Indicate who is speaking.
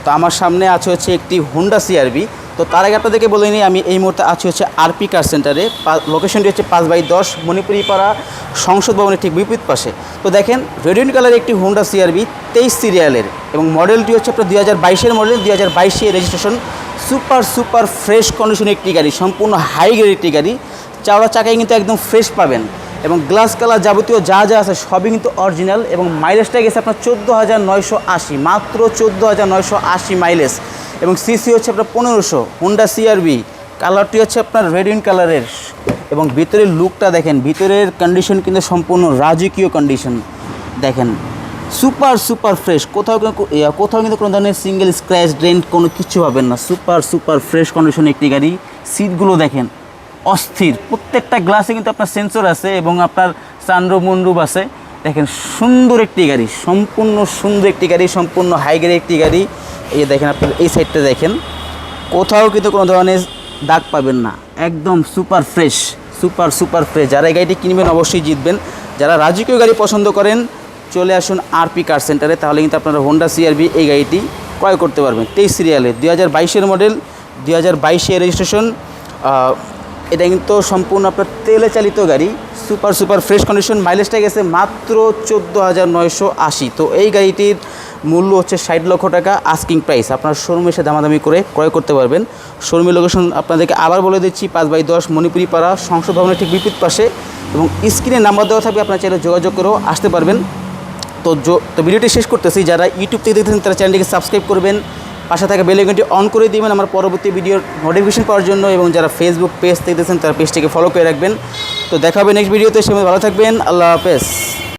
Speaker 1: তো আমার সামনে আছে হচ্ছে একটি হোন্ডা সিআরভি। তো তার আগে আপনাদেরকে বলে নিই, আমি এই মুহূর্তে আছি হচ্ছে আরপি কার সেন্টারে। লোকেশনটি হচ্ছে 5/10 মণিপুরি পাড়া সংসদ ভবনের ঠিক বিপরীত পাশে। তো দেখেন রেডিয়ন কালারের একটি হোন্ডা সিআরভি 23 সিরিয়ালের, এবং মডেলটি হচ্ছে আপনার 2022-এর মডেল, 2022-এর রেজিস্ট্রেশন। সুপার ফ্রেশ কন্ডিশনের একটি গাড়ি, সম্পূর্ণ হাই গ্রেড একটি গাড়ি। চাওড়া চাকায় কিন্তু একদম ফ্রেশ পাবেন, এবং গ্লাস কালার যাবতীয় যা যা আছে সবই কিন্তু অরিজিনাল। এবং মাইলেজটা গেছে আপনার 14,980, মাত্র 14,980 মাইলেজ। এবং সিসি হচ্ছে আপনার 1500। হোন্ডা সিআরভি কালারটি হচ্ছে আপনার রেডিয়ন কালারের, এবং ভিতরের লুকটা দেখেন, ভিতরের কন্ডিশন কিন্তু সম্পূর্ণ রাজকীয় কন্ডিশন। দেখেন সুপার ফ্রেশ, কোথাও কিন্তু কোনো ধরনের সিঙ্গেল স্ক্র্যাচ ডেন্ট কোনো কিছু পাবেন না। সুপার ফ্রেশ কন্ডিশনের একটি গাড়ি। সিটগুলো দেখেন অস্থির, প্রত্যেকটা গ্লাসে কিন্তু আপনার সেন্সর আছে, এবং আপনার সানরুফ মুনরুফ আছে। দেখেন সুন্দর একটি গাড়ি, সম্পূর্ণ সুন্দর একটি গাড়ি, সম্পূর্ণ হাই গ্রেড একটি গাড়ি। এই দেখেন আপনার এই সাইডটা দেখেন, কোথাও কিন্তু কোনো ধরনের দাগ পাবেন না, একদম সুপার ফ্রেশ। যারা এই গাড়িটি কিনবেন অবশ্যই জিতবেন। যারা রাজকীয় গাড়ি পছন্দ করেন চলে আসুন আরপি কার সেন্টারে, তাহলে কিন্তু আপনারা হোন্ডা সিআরভি এই গাড়িটি ক্রয় করতে পারবেন। 23 সিরিয়ালে, 2022-এর মডেল, 2022-এর রেজিস্ট্রেশন। এটা কিন্তু সম্পূর্ণ আপনার তেলে চালিত গাড়ি। Super fresh condition. মাইলেজটা গেছে মাত্র 14,980। তো এই গাড়িটির মূল্য হচ্ছে 60 লক্ষ টাকা আস্কিং প্রাইস। আপনার শোরুমে এসে দামাদামি করে ক্রয় করতে পারবেন। শোরুমের লোকেশন আপনাদেরকে আবার বলে দিচ্ছি, 5/10 মণিপুরি পাড়া সংসদ ভবনের ঠিক বিপরীত পাশে, এবং স্ক্রিনে নাম্বার দেওয়া থাকবে, আপনার চাইলে যোগাযোগ করেও আসতে পারবেন। তো ভিডিওটি শেষ করতেছি। যারা ইউটিউব থেকে দেখতেছেন তারা চ্যানেলটিকে সাবস্ক্রাইব করবেন, পাশে থাকা বেল আইকনটি অন করে দিবেন আমার পরবর্তী ভিডিওর নোটিফিকেশন পাওয়ার জন্য, এবং যারা ফেসবুক পেজ থেকে দেখতেছেন তারা পেজটিকে ফলো করে রাখবেন। তো দেখা হবে নেক্সট ভিডিওতে, সে ভালো থাকবেন, আল্লাহ হাফেজ।